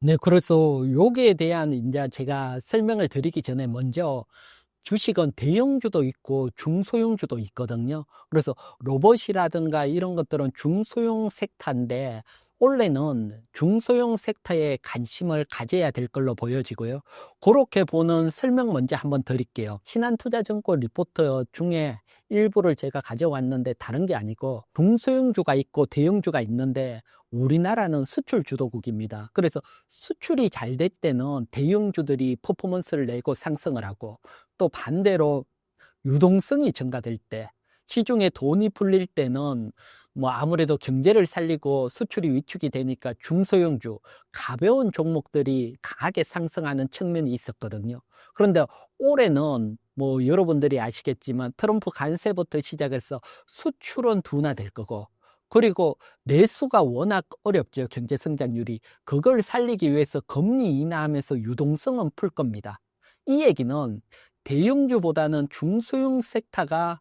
네, 그래서 요기에 대한 이제 제가 설명을 드리기 전에 먼저 주식은 대형주도 있고 중소형주도 있거든요. 그래서 로봇이라든가 이런 것들은 중소형 섹터인데 원래는 중소형 섹터에 관심을 가져야 될 걸로 보여지고요. 그렇게 보는 설명 먼저 한번 드릴게요. 신한투자증권 리포터 중에 일부를 제가 가져왔는데 다른 게 아니고 중소형주가 있고 대형주가 있는데 우리나라는 수출 주도국입니다. 그래서 수출이 잘 될 때는 대형주들이 퍼포먼스를 내고 상승을 하고 또 반대로 유동성이 증가될 때 시중에 돈이 풀릴 때는 뭐 아무래도 경제를 살리고 수출이 위축이 되니까 중소형주 가벼운 종목들이 강하게 상승하는 측면이 있었거든요. 그런데 올해는 뭐 여러분들이 아시겠지만 트럼프 관세부터 시작해서 수출은 둔화될 거고 그리고 내수가 워낙 어렵죠. 경제 성장률이. 그걸 살리기 위해서 금리 인하하면서 유동성은 풀 겁니다. 이 얘기는 대형주보다는 중소형 섹터가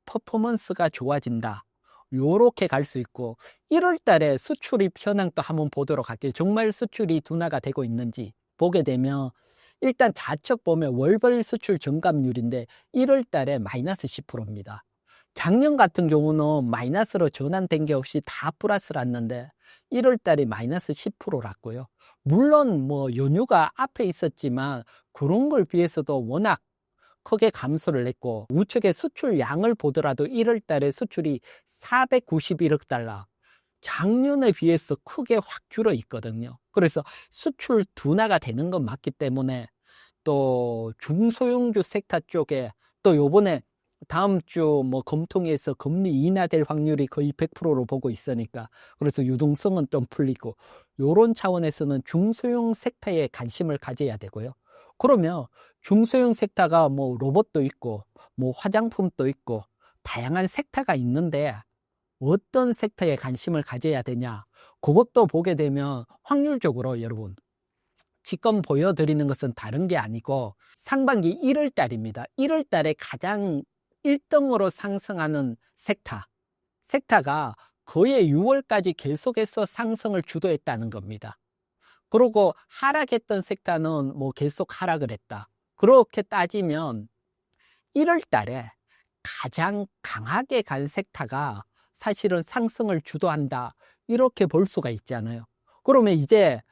퍼포먼스가 좋아진다. 요렇게 갈 수 있고 1월 달에 수출입 현황 또 한번 보도록 할게요. 정말 수출이 둔화가 되고 있는지 보게 되면 일단 좌측 보면 월별 수출 증감률인데 1월 달에 마이너스 10%입니다. 작년 같은 경우는 마이너스로 전환된 게 없이 다 플러스를 났는데 1월 달에 마이너스 10%랐고요. 물론 뭐 연휴가 앞에 있었지만 그런 걸 비해서도 워낙 크게 감소를 했고 우측의 수출량을 보더라도 1월 달에 수출이 491억 달러 작년에 비해서 크게 확 줄어 있거든요. 그래서 수출 둔화가 되는 건 맞기 때문에 또 중소형주 섹터 쪽에 또 요번에 다음 주 뭐 금통위에서 금리 인하될 확률이 거의 100%로 보고 있으니까 그래서 유동성은 좀 풀리고 요런 차원에서는 중소형 섹터에 관심을 가져야 되고요. 그러면 중소형 섹터가 뭐 로봇도 있고 뭐 화장품도 있고 다양한 섹터가 있는데 어떤 섹터에 관심을 가져야 되냐 그것도 보게 되면 확률적으로 여러분 지금 보여드리는 것은 다른 게 아니고 상반기 1월 달입니다. 1월 달에 가장 1등으로 상승하는 섹터가 거의 6월까지 계속해서 상승을 주도했다는 겁니다. 그리고 하락했던 섹터는 뭐 계속 하락을 했다. 그렇게 따지면 1월 달에 가장 강하게 간 섹터가 사실은 상승을 주도한다. 이렇게 볼 수가 있잖아요. 그러면 이제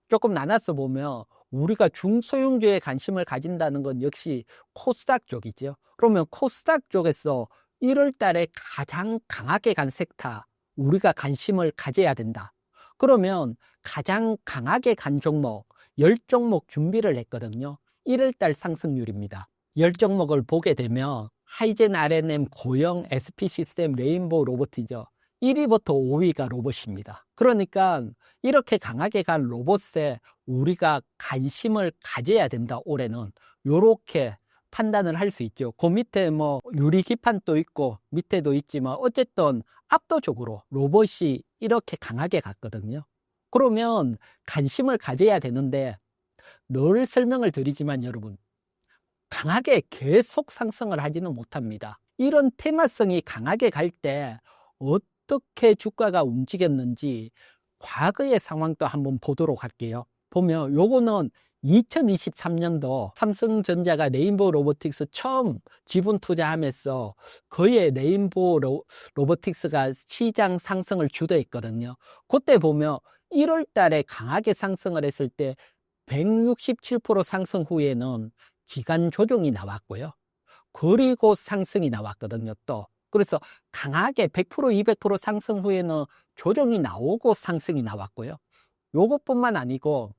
조금 나눠서 보면 우리가 중소형주에 관심을 가진다는 건 역시 코스닥 쪽이죠. 그러면 코스닥 쪽에서 1월 달에 가장 강하게 간 섹터 우리가 관심을 가져야 된다. 그러면 가장 강하게 간 종목 10종목 준비를 했거든요. 1월 달 상승률입니다. 10종목을 보게 되면 하이젠 R&M, 고영, SP 시스템, 레인보우 로봇이죠. 1위부터 5위가 로봇입니다. 그러니까 이렇게 강하게 간 로봇에 우리가 관심을 가져야 된다. 올해는 요렇게 판단을 할 수 있죠. 그 밑에 뭐 유리 기판도 있고 밑에도 있지만 어쨌든 압도적으로 로봇이 이렇게 강하게 갔거든요. 그러면 관심을 가져야 되는데 늘 설명을 드리지만 여러분 강하게 계속 상승을 하지는 못합니다. 이런 테마성이 강하게 갈 때 어떻게 주가가 움직였는지 과거의 상황도 한번 보도록 할게요. 보면 요거는 2023년도 삼성전자가 레인보우 로보틱스 처음 지분 투자하면서 거의 레인보우 로보틱스가 시장 상승을 주도했거든요. 그때 보면 1월 달에 강하게 상승을 했을 때 167% 상승 후에는 기간 조정이 나왔고요. 그리고 상승이 나왔거든요, 또. 그래서 강하게 100%, 200% 상승 후에는 조정이 나오고 상승이 나왔고요. 요것뿐만 아니고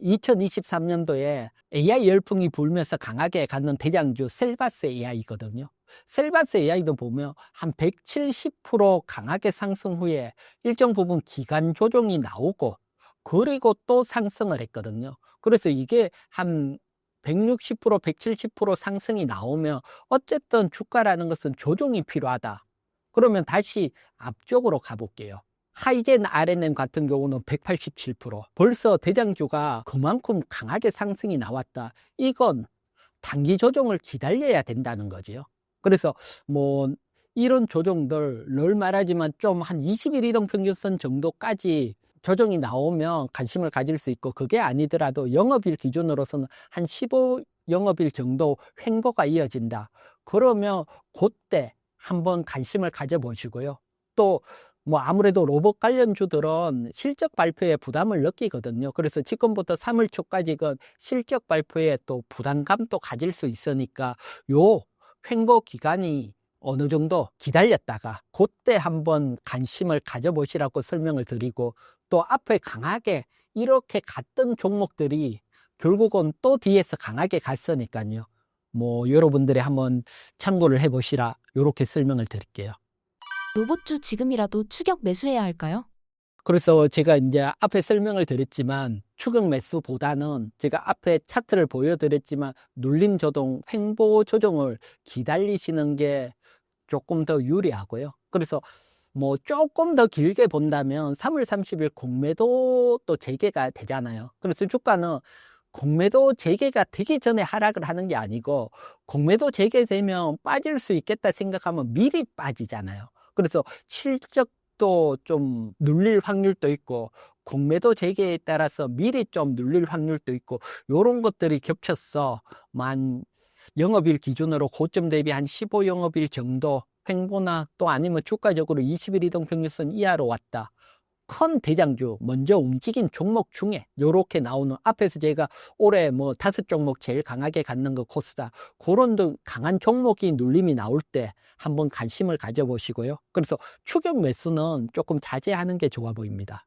2023년도에 AI 열풍이 불면서 강하게 가는 대장주 셀바스 AI거든요. 셀바스 AI도 보면 한 170% 강하게 상승 후에 일정 부분 기간 조정이 나오고 그리고 또 상승을 했거든요. 그래서 이게 한 160%, 170% 상승이 나오면 어쨌든 주가라는 것은 조정이 필요하다. 그러면 다시 앞쪽으로 가볼게요. 하이젠 R&M 같은 경우는 187%. 벌써 대장주가 그만큼 강하게 상승이 나왔다. 이건 단기 조정을 기다려야 된다는 거죠. 그래서 뭐 이런 조정들 늘 말하지만 좀 한 20일 이동 평균선 정도까지 조정이 나오면 관심을 가질 수 있고, 그게 아니더라도 영업일 기준으로서는 한 15영업일 정도 횡보가 이어진다. 그러면 그때 한번 관심을 가져보시고요. 또 뭐 아무래도 로봇 관련주들은 실적 발표에 부담을 느끼거든요. 그래서 지금부터 3월 초까지는 실적 발표에 또 부담감도 가질 수 있으니까 요 횡보 기간이 어느 정도 기다렸다가 그때 한번 관심을 가져보시라고 설명을 드리고, 또 앞에 강하게 이렇게 갔던 종목들이 결국은 또 뒤에서 강하게 갔으니까요. 뭐 여러분들이 한번 참고를 해보시라, 이렇게 설명을 드릴게요. 로봇주 지금이라도 추격 매수해야 할까요? 그래서 제가 이제 앞에 설명을 드렸지만 추격 매수보다는 제가 앞에 차트를 보여드렸지만 눌림 조정, 횡보 조정을 기다리시는 게 조금 더 유리하고요. 그래서 뭐 조금 더 길게 본다면 3월 30일 공매도 또 재개가 되잖아요. 그래서 주가는 공매도 재개가 되기 전에 하락을 하는 게 아니고, 공매도 재개되면 빠질 수 있겠다 생각하면 미리 빠지잖아요. 그래서 실적도 좀 눌릴 확률도 있고, 공매도 재개에 따라서 미리 좀 눌릴 확률도 있고, 요런 것들이 겹쳤어 만 영업일 기준으로 고점 대비 한 15영업일 정도 횡보나, 또 아니면 주가적으로 20일 이동평균선 이하로 왔다. 큰 대장주 먼저 움직인 종목 중에 요렇게 나오는, 앞에서 제가 올해 뭐 5종목 제일 강하게 갔는 거 코스다, 그런 강한 종목이 눌림이 나올 때 한번 관심을 가져보시고요. 그래서 추격 매수는 조금 자제하는 게 좋아 보입니다.